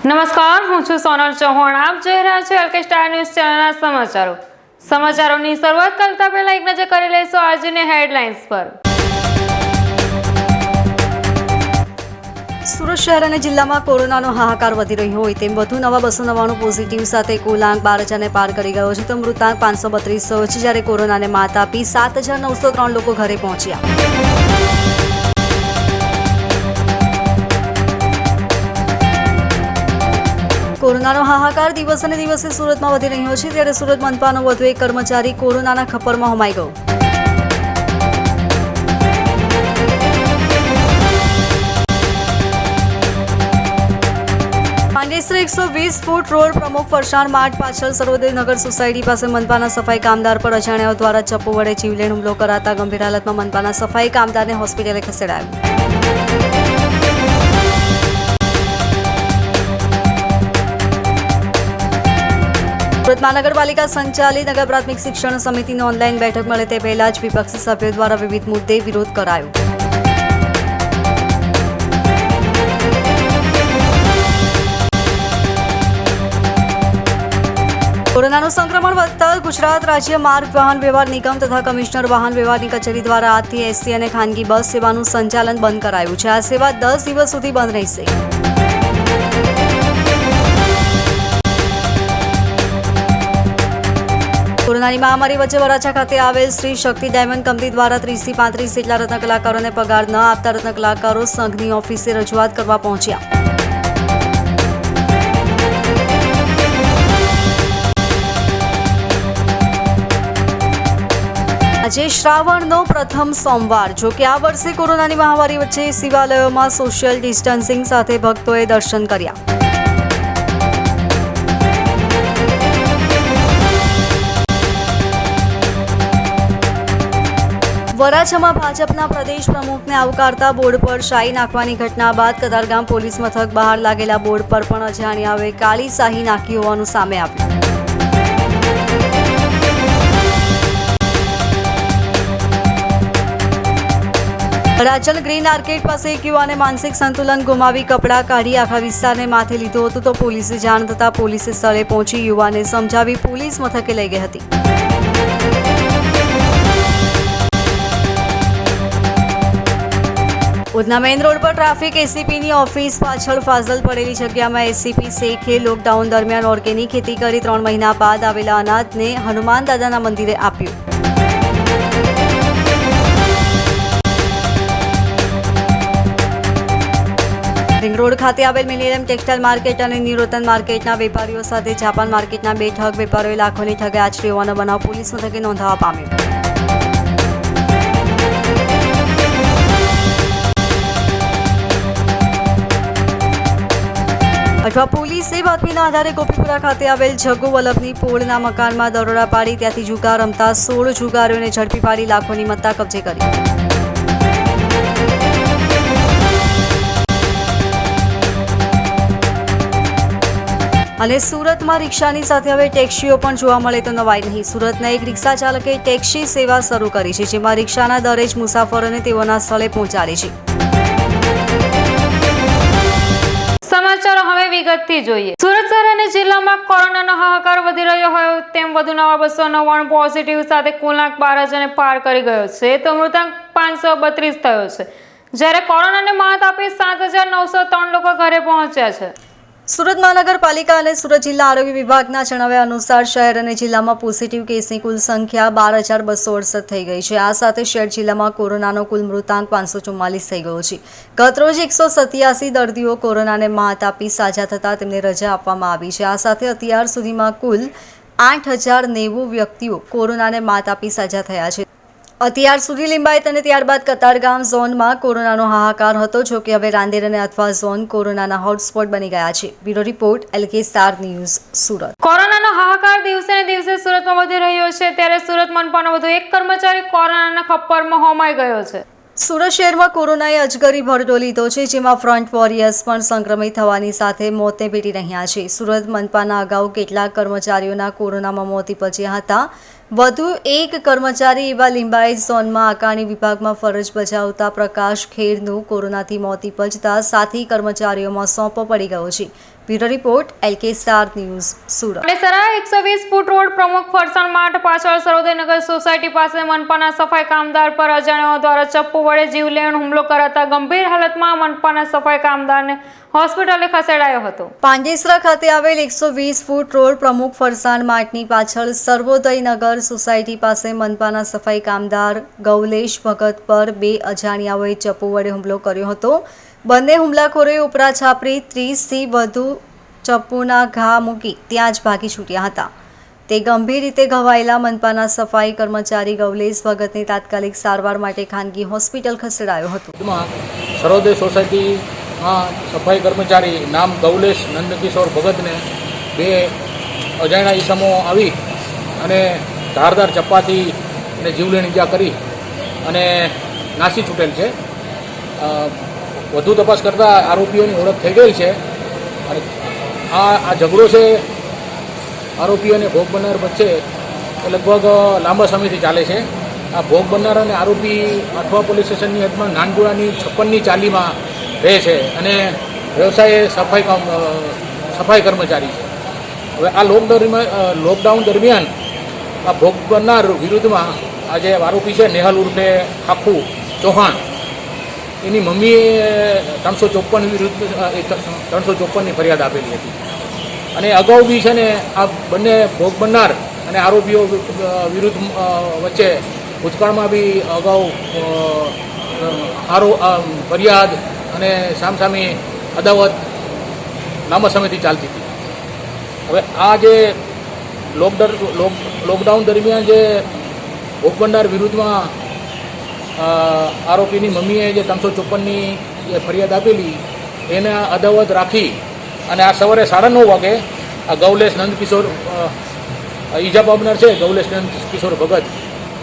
નમસ્કાર, હું છું સોનલ ચૌહાણ. આપ જોઈ રહ્યા છો એલકે સ્ટાર ન્યૂઝ ચેનલના સમાચારોની શરૂઆત કરતા પહેલા એક નજર કરી લઈશું આજની હેડલાઇન્સ પર. સુરત શહેર અને જિલ્લામાં કોરોનાનો હાહાકાર વધી રહ્યો હોય તેમ વધુ નવા 299 પોઝિટિવ સાથે કુલ આંક 12,000ને પાર કરી ગયો છે તો મૃતાંક 532 થયો છે, જ્યારે કોરોનાને માત આપી 7,903 લોકો ઘરે પહોંચ્યા. કોરોનાનો હાહાકાર દિવસે ને દિવસે સુરતમાં વધી રહ્યો છે, ત્યારે સુરત મનપાનો વધુ એક કર્મચારી કોરોનાના ખપ્પરમાં હોમાઈ ગયો. પાંડેસરા 120 ફૂટ રોડ પ્રમુખ ફરસાણ માર્ટ પાછળ સર્વોદય નગર સોસાયટી પાસે મનપાના સફાઈ કામદાર પર અજાણ્યાઓ દ્વારા ચપ્પુ વડે જીવલેણ હુમલો કરાતા ગંભીર હાલતમાં મનપાના સફાઈ કામદારને હોસ્પિટલે ખસેડાયો. સુરત મહાનગરપાલિકા સંચાલિત નગર પ્રાથમિક શિક્ષણ સમિતિની ઓનલાઈન બેઠક મળે તે પહેલા જ વિપક્ષી સભ્યો દ્વારા વિવિધ મુદ્દે વિરોધ કરાયો. કોરોનાનું સંક્રમણ વધતા ગુજરાત રાજ્ય માર્ગ વાહન વ્યવહાર નિગમ તથા કમિશનર વાહન વ્યવહારની કચેરી દ્વારા આજથી એસટી અને ખાનગી બસ સેવાનું સંચાલન બંધ કરાયું છે. આ સેવા 10 દિવસ સુધી બંધ રહેશે. કોરોનાની મહામારી વચ્ચે વરાછા ખાતે આવેલ શ્રી શક્તિ ડાયમંડ કંપની દ્વારા 30 થી 35 જેટલા રત્ન કલાકારોને પગાર ન આપતા રત્ન કલાકારો સંઘની ઓફિસે રજૂઆત કરવા પહોંચ્યા. આજે શ્રાવણનો પ્રથમ સોમવાર. જો કે આ વર્ષે કોરોનાની મહામારી વચ્ચે શિવાલયોમાં સોશિયલ ડિસ્ટન્સિંગ સાથે ભક્તોએ દર્શન કર્યા. વરાછામાં ભાજપના પ્રદેશ પ્રમુખને આવકારતા બોર્ડ પર શાહી નાખવાની ઘટના બાદ કતારગામ પોલીસ મથક બહાર લાગેલા બોર્ડ પર પણ અજાણ્યાઓએ કાળી શાહી નાખી હોવાનું સામે આવ્યું. રાજલ ગ્રીન આર્કેડ પાસે એક યુવાને માનસિક સંતુલન ગુમાવી કપડાં કાઢી આખા વિસ્તારને માથે લીધો હતો તો પોલીસે જાણ થતાં પોલીસે સ્થળે પહોંચી યુવાને સમજાવી પોલીસ મથકે લઈ ગઈ હતી. ઉધના મેઇન રોડ પર ટ્રાફિક એસીપીની ઓફિસ પાછળ ફાઝલ પડેલી જગ્યામાં એસીપી શેખે લોકડાઉન દરમિયાન ઓર્ગેનિક ખેતી કરી 3 મહિના બાદ આવેલા અનાજને હનુમાન દાદાના મંદિરે આપ્યું. રિંગ રોડ ખાતે આવેલ મિલેનિયમ ટેક્સટાઇલ માર્કેટ અને ન્યૂરોતન માર્કેટના વેપારીઓ સાથે જાપાન માર્કેટના 2 ઠગ વેપારીઓએ લાખોની ઠગે આચરી હોવાનો બનાવ પોલીસ મથકે નોંધવા પામ્યો. અથવા પોલીસે બાતમીના આધારે ગોપીપુરા ખાતે આવેલ જગ્ગુ વલ્લભની પોળના મકાનમાં દરોડા પાડી ત્યાંથી જુગાર રમતા 16 જુગારીઓને ઝડપી પાડી લાખોની મત્તા કબજે કરી. અને સુરતમાં રિક્ષાની સાથે હવે ટેક્સીઓ પણ જોવા મળે તો નવાઈ નહીં. સુરતના એક રિક્ષા ચાલકે ટેક્સી સેવા શરૂ કરી છે, જેમાં રિક્ષાના દરે જ મુસાફરોને તેઓના સ્થળે પહોંચાડે છે. સમાચારો હવે વિગતથી જોઈએ. સુરત શહેર અને જિલ્લામાં કોરોનાનો હાહાકાર વધી રહ્યો હોય તેમ વધુ નવા 299 પોઝિટિવ સાથે કુલ આંક 12,000ને પાર કરી ગયો છે તો મૃતાંક 532 થયો છે, જ્યારે કોરોનાને માત આપી 7,903 લોકો ઘરે પહોંચ્યા છે. સુરત મહાનગરપાલિકા અને સુરત જિલ્લા આરોગ્ય વિભાગના જણાવ્યા અનુસાર શહેર અને જિલ્લામાં પોઝિટિવ કેસની કુલ સંખ્યા 12,268 થઈ ગઈ છે. આ સાથે શહેર જિલ્લામાં કોરોનાનો કુલ મૃતાંક 544 થઈ ગયો છે. ગતરોજ 187 દર્દીઓ કોરોનાને માત આપી સાજા થતાં તેમને રજા આપવામાં આવી છે. આ સાથે અત્યાર સુધીમાં કુલ 8,090 વ્યક્તિઓ કોરોનાને માત આપી સાજા થયા છે. અત્યાર સુધી લિંબાયત અને ત્યારબાદ કતારગામ ઝોનમાં કોરોનાનો હાહાકાર હતો, જો કે હવે રાંદેર અને અથવા ઝોન કોરોનાના હોટસ્પોટ બની ગયા છે. Bureau report LK star news Surat. કોરોનાનો હાહાકાર દિવસે ને દિવસે સુરતમાં વધી રહ્યો છે, ત્યારે સુરત મનપાનો વધુ એક કર્મચારી કોરોનાના ખપ્પરમાં હોમાઈ ગયો છે. સુરત શહેરમાં કોરોનાએ અજગરી ભરડો લીધો છે, જેમાં ફ્રન્ટ વોરિયર્સ પણ સંક્રમિત થવાની સાથે મોતને ભેટી રહ્યા છે. સુરત મનપાના અગાઉ કેટલાક કર્મચારીઓના કોરોનામાં મોત નીપજ્યા હતા. વધુ એક કર્મચારી એવા લિંબાયત ઝોનમાં આકારણી વિભાગમાં ફરજ બજાવતા પ્રકાશ ખેરનું કોરોનાથી મોત નીપજતા સાથી કર્મચારીઓમાં સોંપો પડી ગયો છે. Bureau report LK star news Surat. Pandesara 120 foot road પ્રમુખ ફરસાણ માર્ટ પાછળ સરોદયનગર સોસાયટી પાસે મનપાના સફાઈ કામદાર પર અજાણ્યાઓ દ્વારા ચપ્પુ વડે જીવલેણ હુમલો કરાતા ગંભીર હાલતમાં મનપાના સફાઈ કામદારને હોસ્પિટલે ખસેડાયો હતો. પાંડેસરા ખાતે આવેલ 120 ફૂટ રોડ પ્રમુખ ફરસાણ માર્ટની પાછળ સર્વોદયનગર સોસાયટી પાસે મનપાના સફાઈ કામદાર ગૌલેશ ભગત પર બે અજાણ્યાઓએ ચપ્પુ વડે હુમલો કર્યો હતો. બંને હુમલાખોરોએ ઉપરા છાપરી 30થી વધુ ચપ્પુના ઘા મૂકી ત્યાં જ ભાગી છૂટ્યા હતા. તે ગંભીર રીતે ઘવાયેલા મનપાના સફાઈ કર્મચારી ગૌલેશ ભગતને તાત્કાલિક સારવાર માટે ખાનગી હોસ્પિટલ ખસેડાયો હતો. સરોદય સોસાયટીમાં સફાઈ કર્મચારી નામ ગૌલેશ નંદકિશોર ભગતને બે અજાણ્યા ઈસમો આવી અને ધારદાર ચપ્પાથી અને જીવલેણ ઈજા કરી અને નાસી છૂટેલ છે. વધુ તપાસ કરતાં આરોપીઓની ઓળખ થઈ ગઈ છે અને આ ઝઘડો છે આરોપી અને ભોગ બનનાર વચ્ચે એ લગભગ લાંબા સમયથી ચાલે છે. આ ભોગ બનનાર અને આરોપી અઠવા પોલીસ સ્ટેશનની હદમાં નાનગુડાની 56ની ચાલીમાં રહે છે અને વ્યવસાય સફાઈ કર્મચારી છે. હવે આ લોકડાઉન દરમિયાન આ ભોગ બનનાર વિરુદ્ધમાં આ જે આરોપી છે નેહલ ઉર્ફે ખાખુ ચૌહાણ એની મમ્મીએ 354 વિરુદ્ધ 354ની ફરિયાદ આપેલી હતી અને અગાઉ બી છે ને આ બંને ભોગ બનનાર અને આરોપીઓ વિરુદ્ધ વચ્ચે ભૂતકાળમાં બી અગાઉ ફરિયાદ અને સામસામી અદાવત લાંબા સમયથી ચાલતી હતી. હવે આ જે લોકડાઉન દરમિયાન જે ભોગ બનનાર વિરુદ્ધમાં આરોપીની મમ્મીએ જે 354ની જે ફરિયાદ આપેલી એને અદાવત રાખી અને આ સવારે 9:30 વાગે આ ગૌલેશ નંદકિશોર ઈજા પામનાર છે ગૌલેશ નંદકિશોર ભગત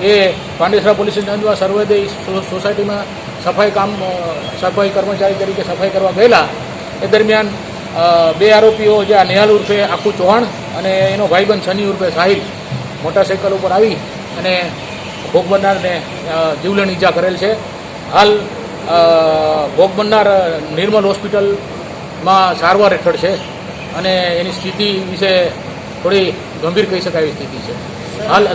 એ પાંડેસરા પોલીસ સ્ટેશનમાં સર્વોદય સોસાયટીમાં સફાઈ કર્મચારી તરીકે સફાઈ કરવા ગયેલા. એ દરમિયાન બે આરોપીઓ જે આ નેહાલ ઉર્ફે આખુ ચૌહાણ અને એનો ભાઈબંધ સની ઉર્ફે સાહિલ મોટરસાઇકલ ઉપર આવી અને ભોગ બનનારને જીવલેણ ઈજા કરેલ છે. હાલ ભોગ બનનાર નિર્મલ હોસ્પિટલમાં સારવાર હેઠળ છે અને એની સ્થિતિ વિશે થોડી ગંભીર કહી શકાય એવી સ્થિતિ છે. હાલ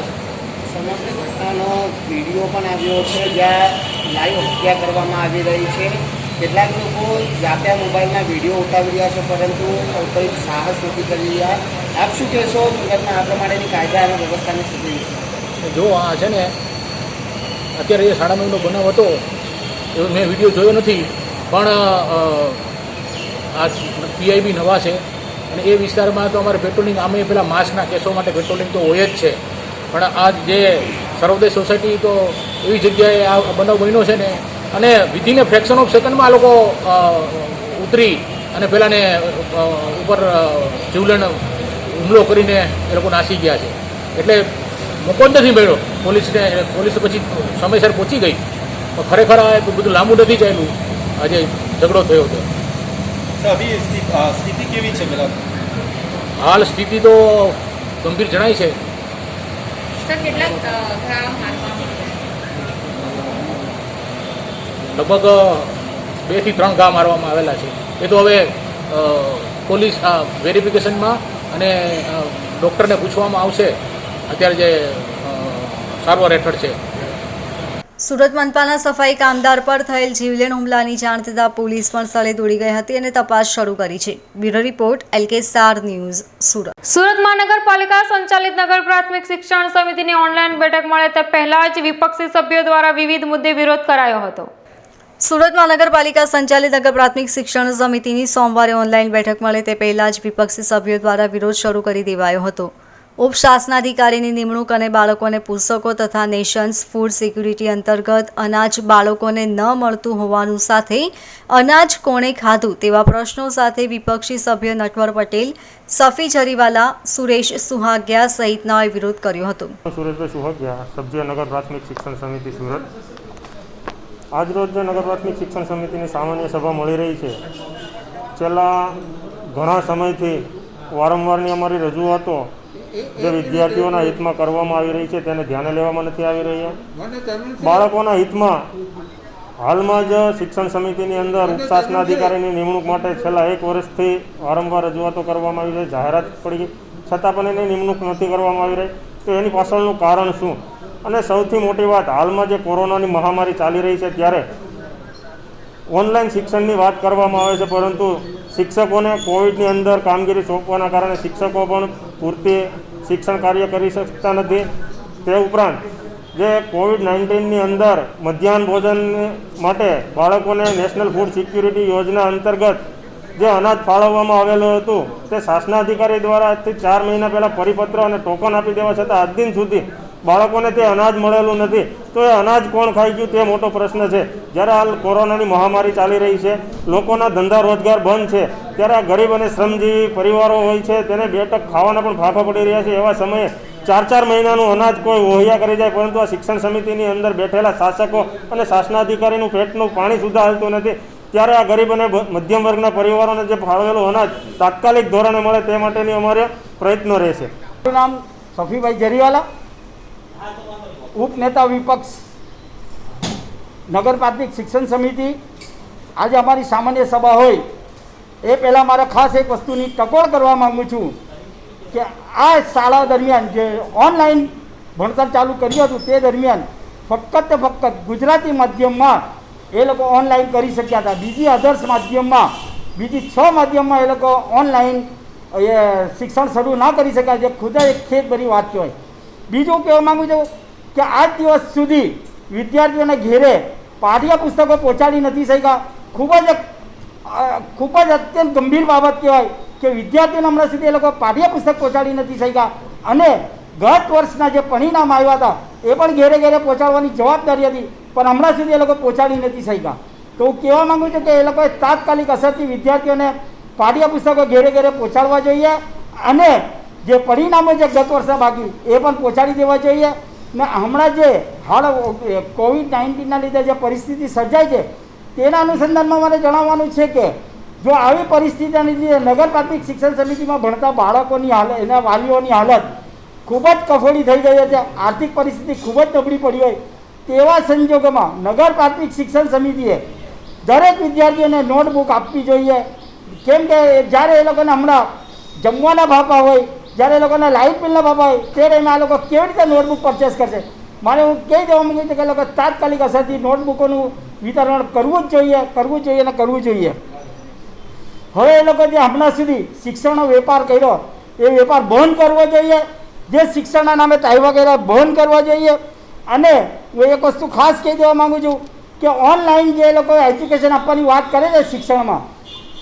સમગ્ર ઘટનાનો વિડીયો પણ આવ્યો છે જ્યાં લાઈવ હત્યા કરવામાં આવી રહી છે. કેટલાક લોકો જાતે મોબાઈલના વિડીયો ઉતારી રહ્યા છે પરંતુ કોઈ સાહસ નથી કરી રહ્યા. આપ શું કહેશો સુરતમાં આ પ્રમાણેની કાયદા અને વ્યવસ્થાની સ્થિતિ વિશે? જો આ છે ને અત્યારે જે 9:30નો બનાવ હતો એ મેં વિડીયો જોયો નથી પણ આ પીઆઈબી નવા છે અને એ વિસ્તારમાં તો અમારે પેટ્રોલિંગ આમે પેલા માસ્કના કેસો માટે પેટ્રોલિંગ તો હોય જ છે. પણ આ જે સર્વોદય સોસાયટી તો એવી જગ્યાએ આ બનાવ બન્યો છે ને અને વિધિને ફ્રેક્શન ઓફ સેકન્ડમાં આ લોકો ઉતરી અને પેલાને ઉપર જીવલેણ હુમલો કરીને એ લોકો નાસી ગયા છે. એટલે મોકો જ નથી મળ્યો પોલીસને. પોલીસ પછી સમયસર પહોંચી ગઈ પણ ખરેખર આ બધું લાંબુ નથી ચાલ્યું. આજે ઝઘડો થયો હતો. સ્થિતિ કેવી છે પેલા? હાલ સ્થિતિ તો ગંભીર જણાય છે. લગભગ 2 થી 3 ઘા મારવામાં આવેલા છે. એ તો હવે પોલીસ વેરિફિકેશનમાં અને ડૉક્ટરને પૂછવામાં આવશે. અત્યારે જે સારવાર હેઠળ છે. સુરત મનપાના સફાઈ કામદાર પર થયેલ જીવલેણ હુમલાની જાણ થતાં પોલીસ પણ સ્થળે દોડી ગઈ હતી અને તપાસ શરૂ કરી છે. Bureau report LK star news Surat. Surat મહાનગરપાલિકા સંચાલિત નગર પ્રાથમિક શિક્ષણ સમિતિની ઓનલાઈન બેઠક મળે તે પહેલા જ વિપક્ષી સભ્યો દ્વારા વિવિધ મુદ્દે વિરોધ કરાયો હતો. સુરત મહાનગરપાલિકા સંચાલિત નગર પ્રાથમિક શિક્ષણ સમિતિની સોમવારે ઓનલાઈન બેઠક મળે તે પહેલા જ વિપક્ષી સભ્યો દ્વારા વિરોધ શરૂ કરી દેવાયો હતો. ઉપશાસનાધિકારીની નિમણૂક અને બાળકોને પુસ્તકો તથા નેશન્સ ફૂડ સિક્યુરિટી અંતર્ગત અનાજ બાળકોને ન મળતું હોવાનું સાથે અનાજ કોણે ખાધું તેવા પ્રશ્નો સાથે વિપક્ષી સભ્ય નટવર પટેલ, સફી જરીવાલા, સુરેશ સુહાગિયા સહિતનાઓએ વિરોધ કર્યો હતો. સુરેશભાઈ સુહાગિયા, સભ્ય નગર પ્રાથમિક શિક્ષણ સમિતિ સુરત. આજરોજ નગર પ્રાથમિક શિક્ષણ સમિતિની સામાન્ય સભા મળી રહી છે. છેલ્લા ઘણા સમયથી વારંવારની અમારી રજૂઆતો જે વિદ્યાર્થીઓના હિતમાં કરવામાં આવી રહી છે તેને ધ્યાને લેવામાં નથી આવી રહ્યા. બાળકોના હિતમાં હાલમાં જ શિક્ષણ સમિતિની અંદર ઉપશાસનાધિકારીની નિમણૂક માટે છેલ્લા 1 વર્ષથી વારંવાર રજૂઆતો કરવામાં આવી રહી, જાહેરાત પડી છતાં પણ એની નિમણૂક નથી કરવામાં આવી રહી. તો એની પાછળનું કારણ શું? અને સૌથી મોટી વાત, હાલમાં જે કોરોનાની મહામારી ચાલી રહી છે ત્યારે ઓનલાઈન શિક્ષણની વાત કરવામાં આવે છે, પરંતુ શિક્ષકોને કોવિડની અંદર કામગીરી સોંપવાના કારણે શિક્ષકો પણ પૂરતી શિક્ષણ કાર્ય કરી શકતા નથી. તે ઉપરાંત જે કોવિડ-19ની અંદર મધ્યાહન ભોજન માટે બાળકોને નેશનલ ફૂડ સિક્યુરિટી યોજના અંતર્ગત જે અનાજ ફાળવવામાં આવેલું હતું તે શાસનાધિકારી દ્વારા આજથી 4 મહિના પહેલાં પરિપત્ર અને ટોકન આપી દેવા છતાં આજ દિન સુધી બાળકોને તે અનાજ મળેલું નથી. તો એ અનાજ કોણ ખાઈ ગયું તે મોટો પ્રશ્ન છે. જ્યારે હાલ કોરોનાની મહામારી ચાલી રહી છે, લોકોના ધંધા રોજગાર બંધ છે, ત્યારે આ ગરીબ અને શ્રમજીવી પરિવારો હોય છે તેને 2 ટક ખાવાના પણ ફાંફા પડી રહ્યા છે. એવા સમયે 4 મહિનાનું અનાજ કોઈ વહોયા કરી જાય, પરંતુ આ શિક્ષણ સમિતિની અંદર બેઠેલા શાસકો અને શાસનાધિકારીનું પેટનું પાણી સુદ્ધા હાલતું નથી. ત્યારે આ ગરીબ અને મધ્યમ વર્ગના પરિવારોને જે ફાળવેલું અનાજ તાત્કાલિક ધોરણે મળે તે માટેની અમારા પ્રયત્નો રહેશે. મારું નામ સફીભાઈ જરીવાલા, ઉપનેતા વિપક્ષ, નગર પ્રાથમિક શિક્ષણ સમિતિ. આજે અમારી સામાન્ય સભા હોય એ પહેલાં મારે ખાસ એક વસ્તુની ટકોર કરવા માગું છું કે આ શાળા દરમિયાન જે ઓનલાઈન ભણતર ચાલુ કર્યું હતું તે દરમિયાન ફક્ત ગુજરાતી માધ્યમમાં એ લોકો ઓનલાઈન કરી શક્યા હતા. બીજી અધર્સ માધ્યમમાં, બીજી 6 માધ્યમમાં એ લોકો ઓનલાઈન શિક્ષણ શરૂ ના કરી શક્યા, જે ખુદ એક ખેદભરી વાત કહેવાય. બીજું કહેવા માગું છું કે આજ દિવસ સુધી વિદ્યાર્થીઓને ઘેરે પાઠ્યપુસ્તકો પહોંચાડી નથી શક્યા. ખૂબ જ અત્યંત ગંભીર બાબત કહેવાય કે વિદ્યાર્થીઓને હમણાં સુધી એ લોકો પાઠ્યપુસ્તક પહોંચાડી નથી શક્યા. અને ગત વર્ષના જે પરિણામ આવ્યા હતા એ પણ ઘેરે ઘેરે પહોંચાડવાની જવાબદારી હતી, પણ હમણાં સુધી એ લોકો પહોંચાડી નથી શક્યા. તો હું કહેવા માગું છું કે એ લોકોએ તાત્કાલિક અસરથી વિદ્યાર્થીઓને પાઠ્યપુસ્તકો ઘેરે ઘેરે પહોંચાડવા જોઈએ, અને જે પરિણામો જે ગત વર્ષના બાકી એ પણ પહોંચાડી દેવા જોઈએ. ને હમણાં જે હાલ કોવિડ-19ના લીધે જે પરિસ્થિતિ સર્જાઈ છે તેના અનુસંધાનમાં મારે જણાવવાનું છે કે જો આવી પરિસ્થિતિના લીધે નગર પ્રાથમિક શિક્ષણ સમિતિમાં ભણતા બાળકોની હાલત, એના વાલીઓની હાલત ખૂબ જ કફોડી થઈ ગઈ છે, આર્થિક પરિસ્થિતિ ખૂબ જ નબળી પડી હોય તેવા સંજોગોમાં નગર પ્રાથમિક શિક્ષણ સમિતિએ દરેક વિદ્યાર્થીઓને નોટબુક આપવી જોઈએ. કેમ કે જ્યારે એ લોકોને હમણાં જમવાના ભાપા હોય, જ્યારે એ લોકોને લાઇટ બિલના ભાપા હોય તે ટાઈમે આ લોકો કેવી રીતે નોટબુક પરચેસ કરશે? મારે હું કહી દેવા માગું છું કે લોકો તાત્કાલિક અસરથી નોટબુકોનું વિતરણ કરવું જ જોઈએ અને કરવું જોઈએ. હવે એ લોકો જે હમણાં સુધી શિક્ષણનો વેપાર કર્યો એ વેપાર બંધ કરવો જોઈએ. જે શિક્ષણના નામે તાઇવા કર્યા બંધ કરવા જોઈએ. અને હું એક વસ્તુ ખાસ કહી દેવા માગું છું કે ઓનલાઈન જે એ લોકો એજ્યુકેશન આપવાની વાત કરે છે શિક્ષણમાં,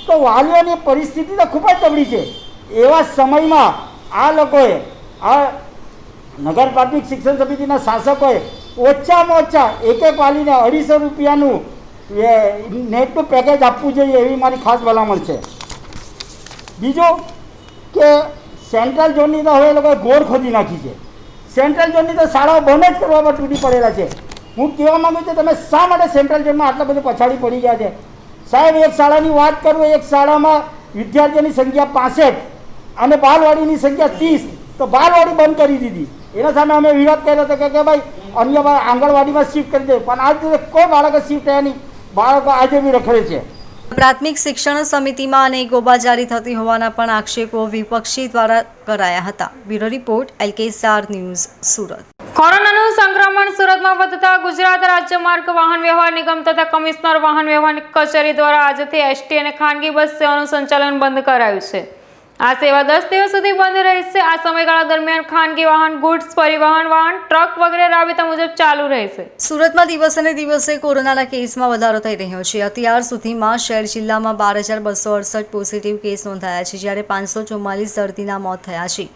તો વાલીઓની પરિસ્થિતિ તો ખૂબ જ નબળી છે. એવા સમયમાં આ લોકોએ, આ નગર પ્રાથમિક શિક્ષણ સમિતિના શાસકોએ ઓછામાં ઓછા એક વાલીને 250 રૂપિયાનું નેટનું પેકેજ આપવું જોઈએ એવી મારી ખાસ ભલામણ છે. બીજું કે સેન્ટ્રલ ઝોનની તો હવે એ લોકોએ ગોળ ખોદી નાખી છે. સેન્ટ્રલ ઝોનની તો શાળાઓ બંધ જ કરવામાં તૂટી પડેલા છે. હું કહેવા માગું છું તમે શા માટે સેન્ટ્રલ ઝોનમાં આટલા બધું પછાડી પડી ગયા છે? સાહેબ, એક શાળાની વાત કરું, એક શાળામાં વિદ્યાર્થીઓની સંખ્યા 65 અને બાલવાડીની સંખ્યા 30, તો બાલવાડી બંધ કરી દીધી. એના સામે અમે વિરોધ કર્યો હતો કે ભાઈ અન્ય આંગણવાડીમાં શિફ્ટ કરી દે, પણ આજ કોઈ બાળકો શિફ્ટ થયા નહીં. બાળકો આજે બી રખડે છે. પ્રાથમિક શિક્ષણ સમિતિમાં અનેક ગોબાજારી થતી હોવાના પણ આક્ષેપો વિપક્ષી દ્વારા કરાયા હતા. Bureau report, LK-STAR news, Surat. કોરોનાનું સંક્રમણ સુરતમાં વધતા ગુજરાત રાજ્ય માર્ગ વાહન વ્યવહાર નિગમ તથા કમિશનર વાહન વ્યવહાર કચેરી દ્વારા આજથી એસટી અને ખાનગી બસ સેવાનું સંચાલન બંધ કરાયું છે. આ સેવા 10 દિવસ સુધી બંધ રહેશે. આ સમયગાળા દરમિયાન ખાનગી વાહન, ગુડ્સ પરિવહન વાહન, ટ્રક વગેરે રાબેતા મુજબ ચાલુ રહેશે. સુરતમાં દિવસે ને દિવસે કોરોનાના કેસમાં વધારો થઈ રહ્યો છે. અત્યાર સુધીમાં શહેર જિલ્લામાં 12,268 પોઝિટિવ કેસ નોંધાયા છે, જ્યારે 544 દર્દીના મોત થયા છે.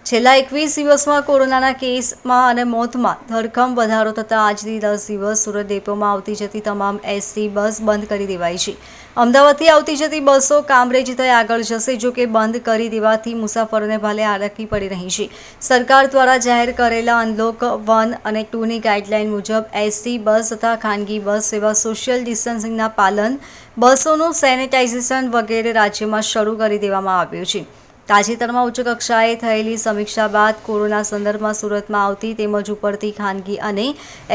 છેલ્લા 21 દિવસમાં કોરોનાના કેસમાં અને મોતમાં ધરખમ વધારો થતાં આજથી 10 દિવસ સુરત ડેપોમાં આવતી જતી તમામ એસટી બસ બંધ કરી દેવાઈ છે. અમદાવાદથી આવતી જતી બસો કામરેજ થઈ આગળ જશે, જો કે બંધ કરી દેવાથી મુસાફરોને ભારે હાલાકી પડી રહી છે. સરકાર દ્વારા જાહેર કરેલા અનલોક 1 અને 2ની ગાઈડલાઈન મુજબ એસટી બસ તથા ખાનગી બસ સેવા સોશિયલ ડિસ્ટન્સિંગના પાલન, બસોનું સેનિટાઇઝેશન વગેરે રાજ્યમાં શરૂ કરી દેવામાં આવ્યું છે. તાજેતરમાં ઉચ્ચ કક્ષાએ થયેલી સમીક્ષા બાદ કોરોના સંદર્ભમાં સુરતમાં આવતી તેમજ ઉપરથી ખાનગી અને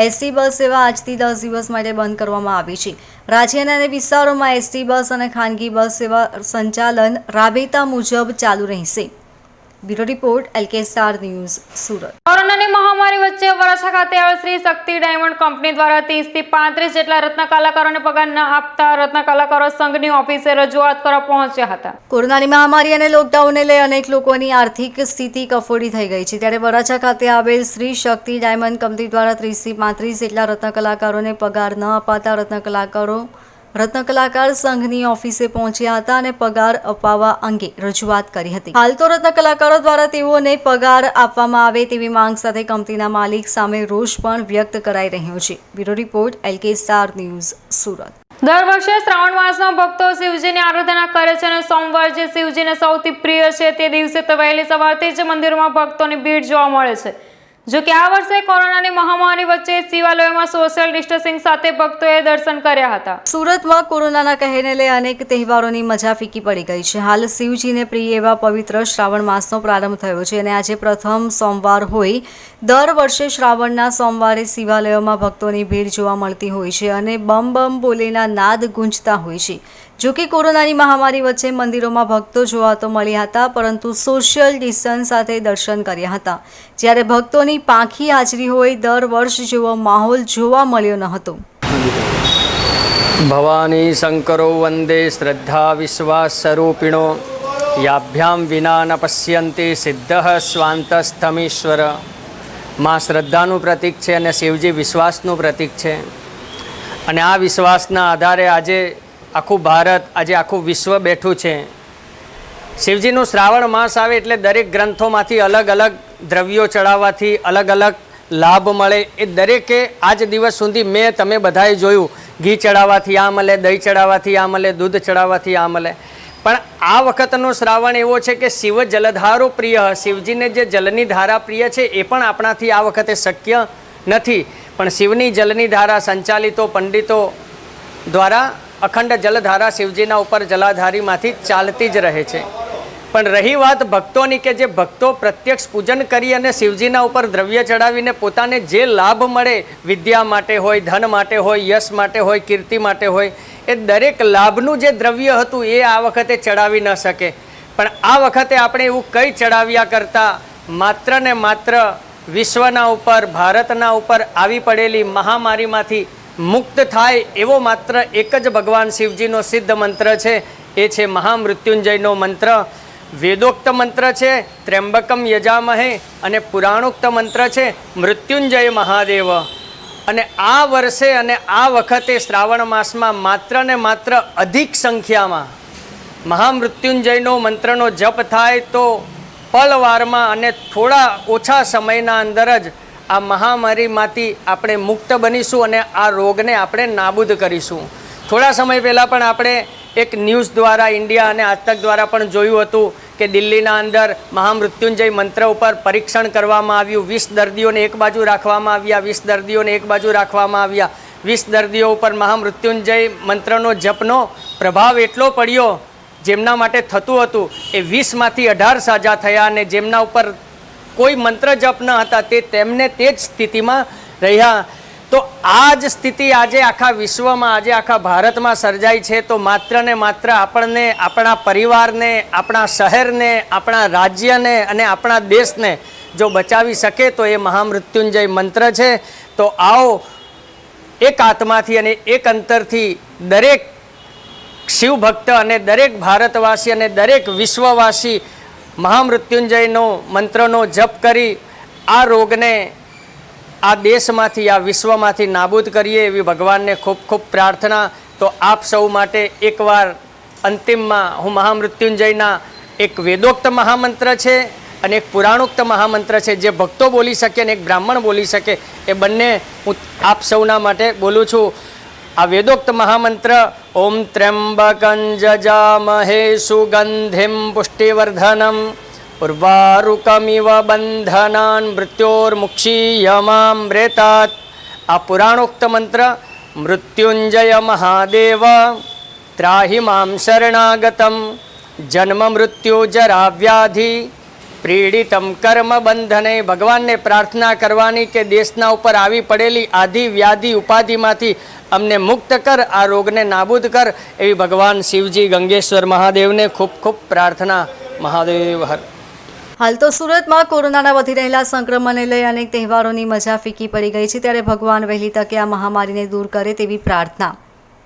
એસટી બસ સેવા આજથી 10 દિવસ માટે બંધ કરવામાં આવી છે. રાજ્યના અને વિસ્તારોમાં એસટી બસ અને ખાનગી બસ સેવા સંચાલન રાબેતા મુજબ ચાલુ રહેશે. Bureau report LK star news Surat. કોરોનાની મહામારી વચ્ચે વરાછા ખાતે આવેલ શ્રી શક્તિ ડાયમંડ કંપની દ્વારા 30 થી 35 જેટલા રત્ન કલાકારોને પગાર ન આપતા રત્ન કલાકારો સંઘની ઓફિસે રજૂઆત કરવા પહોંચ્યા હતા. કોરોનાની મહામારી અને લોકડાઉનને લઈ અનેક લોકોની આર્થિક સ્થિતિ કફોડી થઈ ગઈ છે. ત્યારે વરાછા ખાતે આવેલ શ્રી શક્તિ ડાયમંડ કંપની દ્વારા 30 થી 35 જેટલા રત્ન કલાકારોને પગાર ન અપાતા રત્ન કલાકાર સંઘની ઓફિસે પહોંચ્યા હતા અને પગાર અપાવવા અંગે રજૂઆત કરી હતી. હાલ તો રત્ન કલાકારો દ્વારા તેઓને પગાર આપવામાં આવે તેવી માંગ સાથે કંપનીના માલિક સામે રોષ પણ વ્યક્ત કરાઈ રહ્યો છે. Bureau report LK star news Surat. દર વર્ષે શ્રાવણ માસમાં ભક્તો શિવજીની આરાધના કરે છે અને સોમવાર જે શિવજીને સૌથી પ્રિય છે તે દિવસે તો વહેલી સવારથી જ મંદિરોમાં ભક્તોની ભીડ જોવા મળે છે. જો કે આ વર્ષે કોરોનાની મહામારી વચ્ચે શિવાલયોમાં સોશિયલ ડિસ્ટન્સિંગ સાથે ભક્તોએ દર્શન કર્યા હતા. સુરતમાં કોરોનાના કહેરને લઈ અનેક તહેવારોની મજા ફીકી પડી ગઈ છે. હાલ શિવજીને પ્રિય એવા પવિત્ર શ્રાવણ માસનો પ્રારંભ થયો છે અને આજે પ્રથમ સોમવાર હોય. દર વર્ષે શ્રાવણના સોમવારે શિવાલયોમાં ભક્તોની ભીડ જોવા મળતી હોય છે અને બમ બમ બોલેના નાદ ગુંજતા હોય છે. જો કે કોરોનાની મહામારી વચ્ચે મંદિરોમાં ભક્તો જોવા તો મળ્યા હતા, પરંતુ સોશિયલ ડિસ્ટન્સ સાથે દર્શન કર્યા હતા. જ્યારે ભક્તોની પાંખી હાજરી હોય દર વર્ષ જેવો માહોલ જોવા મળ્યો ન હતો. ભવાની શંકરો વંદે શ્રદ્ધા વિશ્વાસ સ્વરૂપિણો યાભ્યામ વિના ન પશ્યંતિ સિદ્ધ સ્વાંતસ્થમીશ્વર. માં શ્રદ્ધાનું પ્રતીક છે અને શિવજી વિશ્વાસનું પ્રતીક છે. અને આ વિશ્વાસના આધારે આજે આખું ભારત, આજે આખું વિશ્વ બેઠું છે. શિવજીનું શ્રાવણ માસ આવે એટલે દરેક ગ્રંથોમાંથી અલગ અલગ દ્રવ્યો ચડાવવાથી અલગ અલગ લાભ મળે. એ દરેકે આજ દિવસ સુધી મેં તમે બધાએ જોયું, ઘી ચડાવવાથી આ મળે, દહીં ચડાવવાથી આ મળે, દૂધ ચડાવવાથી આ મળે. પણ આ વખતનો શ્રાવણ એવો છે કે શિવ જલધારો પ્રિય, શિવજીને જે જલની ધારા પ્રિય છે એ પણ આપણાથી આ વખતે શક્ય નથી. પણ શિવની જલની ધારા સંચાલિતો પંડિતો દ્વારા અખંડ જલધારા શિવજીના ઉપર જલાધારીમાંથી ચાલતી જ રહે છે. પણ રહી વાત ભક્તોની, કે જે ભક્તો પ્રત્યક્ષ પૂજન કરી અને શિવજીના ઉપર દ્રવ્ય ચડાવીને પોતાને જે લાભ મળે, વિદ્યા માટે હોય, ધન માટે હોય, યશ માટે હોય, કીર્તિ માટે હોય, એ દરેક લાભનું જે દ્રવ્ય હતું એ આ વખતે ચડાવી ન શકે. પણ આ વખતે આપણે એવું કંઈ ચડાવ્યા કરતાં માત્ર ને માત્ર વિશ્વના ઉપર, ભારતના ઉપર આવી પડેલી મહામારીમાંથી મુક્ત થાય એવો માત્ર એક જ ભગવાન શિવજીનો સિદ્ધ મંત્ર છે. એ છે મહામૃત્યુંજયનો મંત્ર. વેદોક્ત મંત્ર છે ત્ર્યંબકમ યજામહે અને પુરાણોક્ત મંત્ર છે મૃત્યુંજય મહાદેવ. અને આ વર્ષે અને આ વખતે શ્રાવણ માસમાં માત્ર ને માત્ર અધિક સંખ્યામાં મહામૃત્યુંજયનો મંત્રનો જપ થાય તો પળવારમાં અને થોડા ઓછા સમયના અંદર જ આ મહામારીમાંથી આપણે મુક્ત બનીશું અને આ રોગને આપણે નાબૂદ કરીશું. થોડા સમય પહેલાં પણ આપણે એક ન્યૂઝ દ્વારા, ઇન્ડિયા અને આજતક દ્વારા પણ જોયું હતું કે દિલ્હીના અંદર મહામૃત્યુંજય મંત્ર ઉપર પરીક્ષણ કરવામાં આવ્યું. 20 દર્દીઓને એક બાજુ રાખવામાં આવ્યા, 20 દર્દીઓને એક બાજુ રાખવામાં આવ્યા. 20 દર્દીઓ ઉપર મહામૃત્યુંજય મંત્રનો જપનો પ્રભાવ એટલો પડ્યો, જેમના માટે થતું હતું એ 20માંથી 18 સાજા થયા, અને જેમના ઉપર કોઈ મંત્ર જપ ન હતા તેમને તે જ સ્થિતિમાં રહ્યા. તો આ જ સ્થિતિ આજે આખા વિશ્વમાં, આજે આખા ભારતમાં સર્જાઈ છે. તો માત્ર ને માત્ર આપણને, આપણા પરિવારને, આપણા શહેરને, આપણા રાજ્યને અને આપણા દેશને જો બચાવી શકે તો એ મહામૃત્યુંજય મંત્ર છે. તો આવો એક આત્માથી અને એક અંતરથી દરેક શિવભક્ત અને દરેક ભારતવાસી અને દરેક વિશ્વવાસી મહામૃત્યુંજયનો મંત્રનો જપ કરી આ રોગને આ દેશમાંથી, આ વિશ્વમાંથી નાબૂદ કરીએ એવી ભગવાનને ખૂબ ખૂબ પ્રાર્થના. તો આપ સૌ માટે એકવાર અંતિમમાં હું મહામૃત્યુંજયના એક વેદોક્ત મહામંત્ર છે અને એક પુરાણોક્ત મહામંત્ર છે, જે ભક્તો બોલી શકે અને એક બ્રાહ્મણ બોલી શકે, એ બંને હું આપ સૌના માટે બોલું છું. આ વેદોક્ત મહામંત્ર ઓમ ત્ર્યંબકં જજામહે સુગંધિમ પુષ્ટિવર્ધનમ ઉર્વારુકમિવ બંધનાન મૃત્યોર્મુક્ષીયમામ્રેતાત. આ પુરાણોક્ત મંત્ર મૃત્યુંજય મહાદેવ ત્રાહિ મામ શરણાગતમ જન્મ મૃત્યુ જરા વ્યાધિ પીડિતમ કર્મ બંધને. ભગવાનને પ્રાર્થના કરવાની કે દેશના ઉપર આવી પડેલી આધિ વ્યાધિ ઉપાધિમાંથી અમને મુક્ત કર, આ રોગને નાબૂદ કર, એવી ભગવાન શિવજી ગંગેશ્વર મહાદેવને ખૂબ ખૂબ પ્રાર્થના. મહાદેવ હર. હાલ તો સુરતમાં કોરોનાના વધી રહેલા સંક્રમણને લઈ અનેક તહેવારોની મજા ફીકી પડી ગઈ છે, ત્યારે ભગવાન વહેલી તકે આ મહામારીને દૂર કરે તેવી પ્રાર્થના.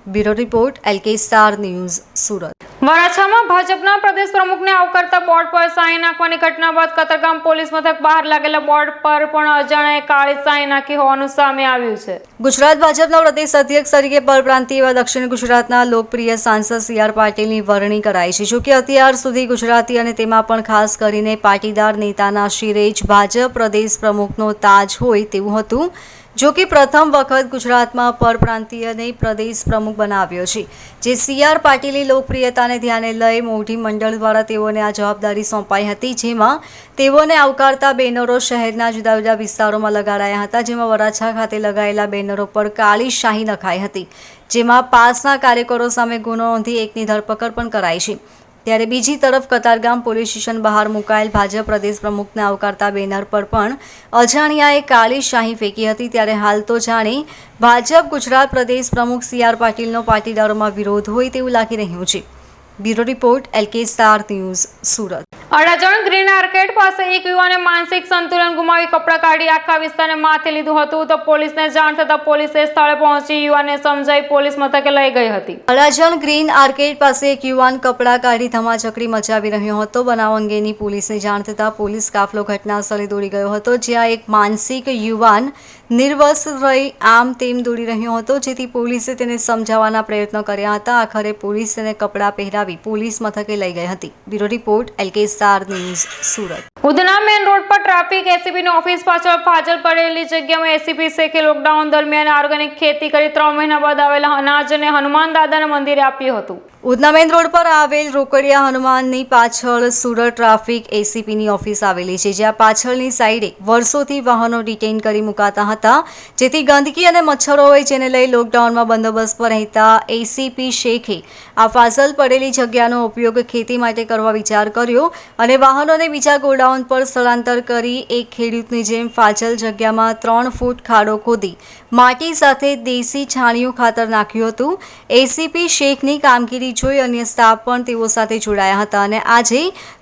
Bureau report, LK star news, સુરત. વરાછામાં ભાજપના પ્રદેશ પ્રમુખને આવકારતા બોર્ડ પર સાઇન નાખવાની ઘટના બાદ કતારગામ પોલીસ મથક બહાર લાગેલા બોર્ડ પર પણ અજાણ્યાએ કાળી સાઇન નાખી હોવાનું સામે આવ્યું છે. ગુજરાત ભાજપના પ્રદેશ અધ્યક્ષ તરીકે પરપ્રાંતીય એવા દક્ષિણ ગુજરાતના લોકપ્રિય સાંસદ CR પાટીલની વરણી કરાઈ છે. જોકે અત્યાર સુધી ગુજરાતી અને તેમાં પણ ખાસ કરીને પાટીદાર નેતાના શિરે જ ભાજપ પ્રદેશ પ્રમુખનો તાજ હોય તેવું હતું. જોકે પ્રથમ વખત ગુજરાતમાં પરપ્રાંતીયને પ્રદેશ પ્રમુખ બનાવ્યો છે, જે CR પાટીલની લોકપ્રિયતાને ધ્યાને લઈ મોવડી મંડળ દ્વારા તેઓને આ જવાબદારી સોંપાઈ હતી, જેમાં તેઓને આવકારતા બેનરો શહેરના જુદા જુદા વિસ્તારોમાં લગાડાયા હતા. જેમાં વરાછા ખાતે લગાયેલા બેનરો પર કાળી શાહી નખાઈ હતી, જેમાં પાસના કાર્યકરો સામે ગુનો નોંધી એકની ધરપકડ પણ કરાઈ છે. ત્યારે બીજી તરફ કતારગામ પોલીસ સ્ટેશન બહાર મુકાયેલ ભાજપ પ્રદેશ પ્રમુખને આવકારતા બેનર પર પણ અજાણ્યાએ કાળી શાહી ફેંકી હતી. ત્યારે હાલ તો જાણે ભાજપ ગુજરાત પ્રદેશ પ્રમુખ CR પાટીલનો પાટીદારોમાં વિરોધ હોય તેવું લાગી રહ્યું છે. Bureau report, LK star news, Surat. Adajan green arcade પાસે એક યુવાને માનસિક સંતુલન ગુમાવી કપડાં કાઢી આખા વિસ્તારને માથે લીધું હતું, તો પોલીસને જાણ થતાં પોલીસે સ્થળે પહોંચી યુવાનને સમજાવી પોલીસ મથકે લઈ ગઈ હતી. અડાજણ ગ્રીન આર્કેડ પાસે એક યુવાન કપડાં કાઢી ધમાચકડી મચાવી રહ્યો હતો. બનાવ અંગેની પોલીસને જાણ થતાં પોલીસ કાફલો ઘટના સ્થળે દોડી ગયો હતો, જ્યાં એક માનસિક યુવાન નિર્વસ્ત્ર રહી આમ તેમ દોડી રહ્યો હતો, જેથી પોલીસે તેને સમજાવવાના પ્રયત્નો કર્યા હતા. આખરે પોલીસ તેને કપડાં પહેરાવી પોલીસ મથકે લઈ ગઈ હતી. Bureau report, LK star news, Surat. Udhna main road પર ટ્રાફિક એસીપીની ઓફિસ પાછળ ફાજલ પડેલી જગ્યામાં એસીપી શેખે લોકડાઉન દરમિયાન ઓર્ગેનિક ખેતી કરી 3 મહિના બાદ આવેલા અનાજને હનુમાન દાદાના મંદિરે આપ્યું હતું. ઉધના મેન રોડ પર આવેલ રોકડિયા હનુમાનની પાછળ સુરત ટ્રાફિક એસીપીની ઓફિસ આવેલી છે, જ્યાં પાછળની સાઈડે વર્ષોથી વાહનો ડિટેઇન કરી મુકાતા હતા, જેથી ગંદકી અને મચ્છરો હોય, જેને લઈ લોકડાઉનમાં બંદોબસ્ત પર રહેતા એસીપી શેખે આ ફાજલ પડેલી જગ્યાનો ઉપયોગ ખેતી માટે કરવા વિચાર કર્યો અને વાહનોને બીજા ગોડાઉન પર સ્થળાંતર કરી એક ખેડૂતની જેમ ફાજલ જગ્યામાં 3 ફૂટ ખાડો ખોદી માટી સાથે દેશી છાણિયું ખાતર નાખ્યું હતું. એસીપી શેખની કામગીરી જોઈ અન્ય સ્ટાફ પણ તેઓ સાથે જોડાયા હતા અને આજે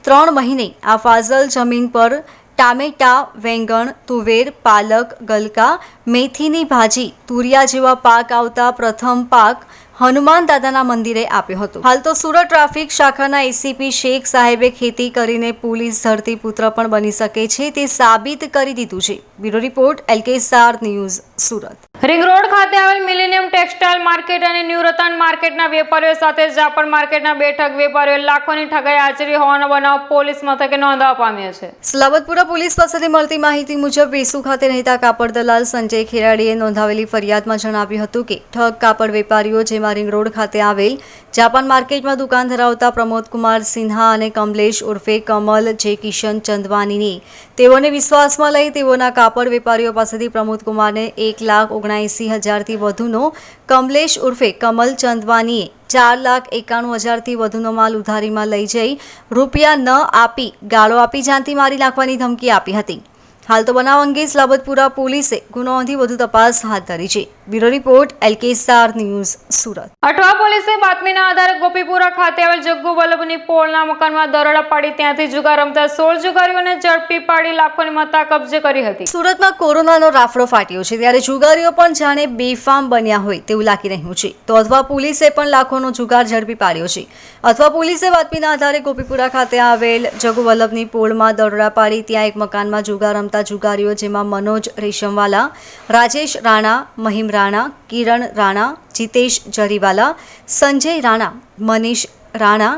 3 મહિને આ ફાજલ જમીન પર ટામેટા, વેંગણ, તુવેર, પાલક, ગલકા, મેથીની ભાજી, તુરિયા જેવા પાક આવતા પ્રથમ પાક હનુમાન દાદાના મંદિરે આપ્યો હતો. હાલ તો સુરત ટ્રાફિક શાખાના એસીપી શેખ સાહેબે ખેતી કરીને પોલીસ ધરતીપુત્ર પણ બની શકે છે તે સાબિત કરી દીધું છે. Bureau report, LK star news, Surat. Ring road ખાતે આવેલ મિલેનિયમ ટેક્સટાઇલ માર્કેટ અને ન્યૂ રતન માર્કેટના વેપારીઓ સાથે જાપર માર્કેટના બેઠક વેપારીઓ લાખોની ઠગાઈ આચરી હોવાનો બનાવ પોલીસ મથકે નોંધવા પામ્યો છે. સલાબતપુરા પોલીસ પાસેથી મળતી માહિતી મુજબ વેસુ ખાતે રહેતા કાપડ દલાલ સંજય ખેરાડીએ નોંધાવેલી ફરિયાદમાં જણાવ્યું હતું કે ઠગ કાપડ વેપારીઓ, જેમાં રિંગ રોડ ખાતે આવેલ જાપાન માર્કેટમાં દુકાન ધરાવતા પ્રમોદકુમાર સિન્હા અને કમલેશ ઉર્ફે કમલ જે કિશન ચંદવાનીને તેઓને વિશ્વાસમાં લઈ તેઓના કાપડ વેપારીઓ પાસેથી પ્રમોદકુમારને 1,79,000થી વધુનો, કમલેશ ઉર્ફે કમલ ચંદવાનીએ 4,91,000થી વધુનો માલ ઉધારીમાં લઈ જઈ રૂપિયા ન આપી ગાળો આપી જાનથી મારી નાખવાની ધમકી આપી હતી. હાલ તો બનાવ અંગે સલાબતપુરા પોલીસે ગુનો નોંધી વધુ તપાસ હાથ ધરી છે. Bureau report, LK star news, Surat. Athwa પોલીસે બાતમીના આધારે ગોપીપુરા ખાતે આવેલ જગ્ગુ વલ્લભની પોળના મકાનમાં દરોડા પાડી ત્યાંથી જુગાર રમતા 16 જુગારીઓને ઝડપી પાડી લાખોની મત્તા કબજે કરી હતી. સુરતમાં કોરોનાનો રાફડો ફાટ્યો છે, ત્યારે જુગારીઓ પણ જાણે બેફામ બન્યા હોય તેવું લાગી રહ્યું છે. તો અઠવા પોલીસે પણ લાખોનો જુગાર ઝડપી પાડ્યો છે. અઠવા પોલીસે બાતમીના આધારે ગોપીપુરા ખાતે આવેલ જગ્ગુ વલ્લભની પોળમાં દરોડા પાડી ત્યાં એક મકાનમાં જુગાર રમતા જુગારીઓ, જેમાં મનોજ રેશમવાલા, રાજેશ રાણા, મહિમ રાણા, કિરણ રાણા, જીતેશ જરીવાલા, સંજય રાણા, મનીષ રાણા,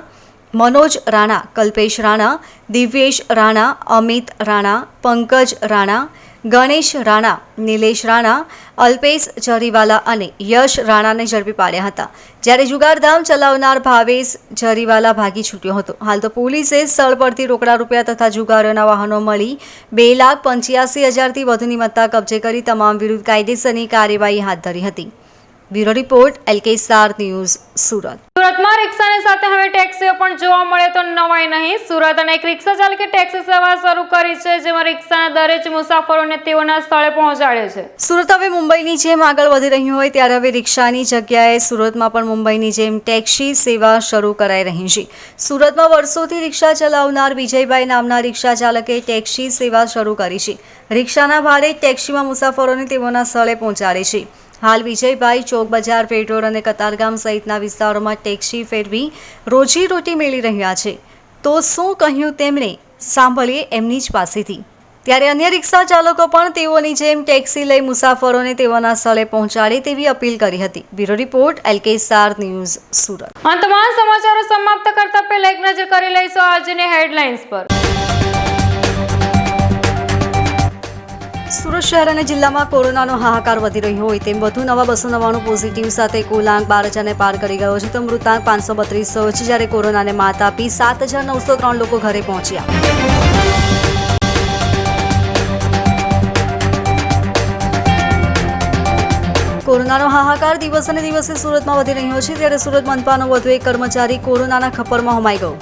મનોજ રાણા, કલ્પેશ રાણા, દિવ્યેશ રાણા, અમિત રાણા, પંકજ રાણા, ગણેશ રાણા, નિલેશ રાણા, અલ્પેશ જરીવાલા અને યશ રાણાને ઝડપી પાડ્યા હતા, જ્યારે જુગારધામ ચલાવનાર ભાવેશ જરીવાલા ભાગી છૂટ્યો હતો. હાલ તો પોલીસે સ્થળ પરથી રોકડા રૂપિયા તથા જુગારીઓના વાહનો મળી 2,85,000થી વધુની મત્તા કબજે કરી તમામ વિરુદ્ધ કાયદેસરની કાર્યવાહી હાથ ધરી હતી. Bureau report LK star news Surat. સુરતમાં રિક્ષાની સાથે હવે ટેક્સીઓ પણ જોવા મળે તો નવાઈ નહીં. સુરત અને એક રિક્ષા ચાલકે ટેક્સી સેવા શરૂ કરી છે, જેમાં રિક્ષાના દરે જ મુસાફરોને તેઓના સ્થળે પહોંચાડે છે. સુરત હવે મુંબઈની જેમ આગળ વધી રહ્યું હોય ત્યારે હવે રિક્ષાની જગ્યાએ સુરતમાં પણ મુંબઈની જેમ ટેક્સી સેવા શરૂ કરાઈ રહી છે. સુરતમાં વર્ષોથી રિક્ષા ચલાવનાર વિજયભાઈ નામના રિક્ષા ચાલકે ટેક્સી સેવા શરૂ કરી છે. રિક્ષાના ભાડે ટેક્સીમાં મુસાફરોને તેઓના સ્થળે પહોંચાડે છે. હાલ વિજયભાઈ ચોક બજાર, પેટ્રોલ અને કતારગામ સહિતના વિસ્તારોમાં ટેક્સી ફેરવી રોજીરોટી મેળવી રહ્યા છે. તો શું કહ્યું તેમણે, સાંભળીએ એમની જ પાસેથી. ત્યારે અન્ય રિક્ષા ચાલકો પણ તેઓની જેમ ટેક્સી લઈ મુસાફરોને તેઓના સ્થળે પહોંચાડે તેવી અપીલ કરી હતી. Bureau report LK star news Surat. અંતમાં સમાચારો સમાપ્ત કરતા પહેલા એક નજર કરી લઈશું આજની હેડલાઇન્સ પર. સુરત શહેર અને જિલ્લામાં કોરોનાનો હાહાકાર વધી રહ્યો હોય તેમ વધુ નવા 299 પોઝિટિવ સાથે કુલ આંક 12,000ને પાર કરી ગયો છે. તો મૃતાંક 532 થયો છે, જ્યારે કોરોનાને માત આપી 7,903 લોકો ઘરે પહોંચ્યા. કોરોનાનો હાહાકાર દિવસે ને દિવસે સુરતમાં વધી રહ્યો છે, ત્યારે સુરત મનપાનો વધુ એક કર્મચારી કોરોનાના ખપ્પરમાં હોમાઈ ગયો.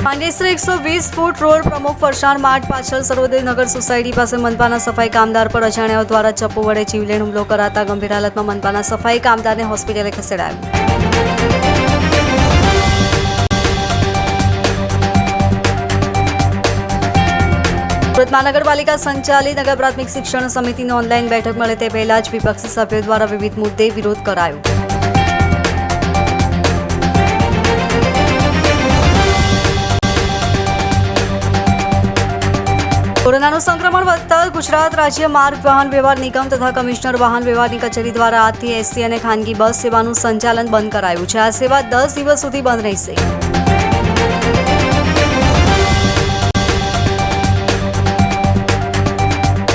પાંડેસરા 120 ફૂટ રોડ પ્રમુખ ફરસાણ માર્ટ પાછળ સર્વોદય નગર સોસાયટી પાસે મનપાના સફાઈ કામદાર પર અજાણ્યાઓ દ્વારા ચપ્પુ વડે જીવલેણ હુમલો કરાતા ગંભીર હાલતમાં મનપાના સફાઈ કામદારને હોસ્પિટલે ખસેડાયો. સુરત મહાનગરપાલિકા સંચાલિત નગર પ્રાથમિક શિક્ષણ સમિતિની ઓનલાઈન બેઠક મળે તે પહેલા જ વિપક્ષી સભ્યો દ્વારા વિવિધ મુદ્દે વિરોધ કરાયો. કોરોનાનું સંક્રમણ વધતા ગુજરાત રાજ્ય માર્ગ વાહન વ્યવહાર નિગમ તથા કમિશનર વાહન વ્યવહારની કચેરી દ્વારા આજથી એસટી અને ખાનગી બસ સેવાનું સંચાલન બંધ કરાયું છે. આ સેવા 10 દિવસ સુધી બંધ રહેશે.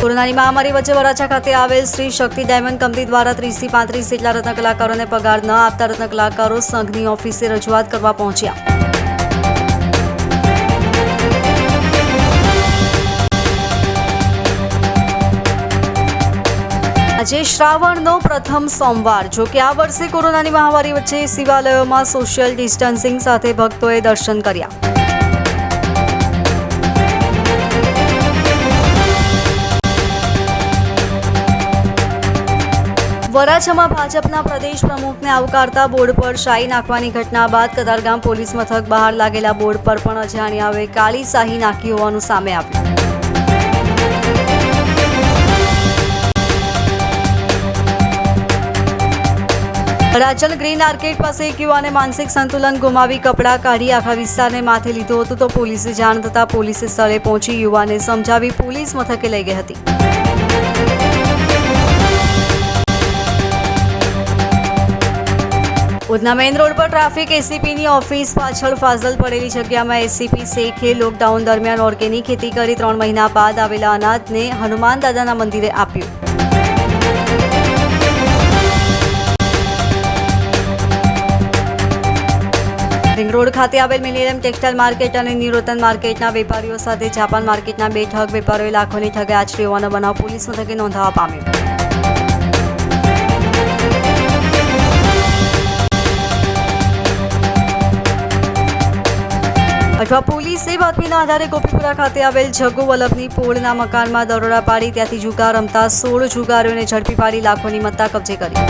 કોરોનાની મહામારી વચ્ચે વરાછા ખાતે આવેલ શ્રી શક્તિ ડાયમંડ કંપની દ્વારા 30 થી 35 જેટલા રત્ન કલાકારોને પગાર ન આપતા રત્ન કલાકારો સંઘની ઓફિસે રજૂઆત કરવા પહોંચ્યા. આજે શ્રાવણનો પ્રથમ સોમવાર. જો કે આ વર્ષે કોરોનાની મહામારી વચ્ચે શિવાલયોમાં સોશિયલ ડિસ્ટન્સિંગ સાથે ભક્તોએ દર્શન કર્યા. વરાછામાં ભાજપના પ્રદેશ પ્રમુખને આવકારતા બોર્ડ પર શાહી નાખવાની ઘટના બાદ કતારગામ પોલીસ મથક બહાર લાગેલા બોર્ડ પર પણ અજાણ્યાઓએ કાળી શાહી નાખી હોવાનું સામે આવ્યું. રાજલ ગ્રીન આર્કેડ પાસે એક યુવાને માનસિક સંતુલન ગુમાવી કપડાં કાઢી આખા વિસ્તારને માથે લીધો હતો. તો પોલીસે જાણ થતાં પોલીસે સ્થળે પહોંચી યુવાને સમજાવી પોલીસ મથકે લઈ ગઈ હતી. ઉધના મેઇન રોડ પર ટ્રાફિક એસીપીની ઓફિસ પાછળ ફાઝલ પડેલી જગ્યામાં એસીપી શેખે લોકડાઉન દરમિયાન ઓર્ગેનિક ખેતી કરી 3 મહિના બાદ આવેલા અનાજને હનુમાન દાદાના મંદિરે આપ્યું. રિંગ રોડ ખાતે આવેલ મિલેનિયમ ટેક્સટાઇલ માર્કેટ અને ન્યૂરોતન માર્કેટના વેપારીઓ સાથે જાપાન માર્કેટના 2 ઠગ વેપારીઓએ લાખોની ઠગે આચરી હોવાનો બનાવ પોલીસ મથકે નોંધાવા પામ્યો. અઠવા પોલીસે બાતમીના આધારે ગોપીપુરા ખાતે આવેલ જગ્ગુ વલ્લભની પોળના મકાનમાં દરોડા પાડી ત્યાંથી જુગાર રમતા 16 જુગારીઓને ઝડપી પાડી લાખોની મત્તા કબજે કરી.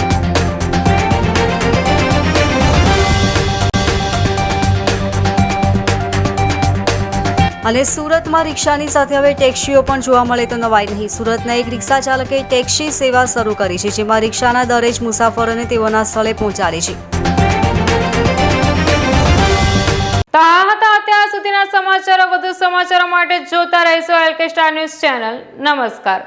અને સુરતમાં રિક્ષાની સાથે હવે ટેક્સીઓ પણ જોવા મળે તો નવાઈ નહીં. સુરતના એક રિક્ષા ચાલકે ટેક્સી સેવા શરૂ કરી છે, જેમાં રિક્ષાના દરે જ મુસાફરોને તેઓના સ્થળે પહોંચાડે છે. તો આ હતા અત્યાર સુધીના સમાચારો. વધુ સમાચારો માટે જોતા રહેશો LK સ્ટાર ન્યૂઝ ચેનલ. નમસ્કાર.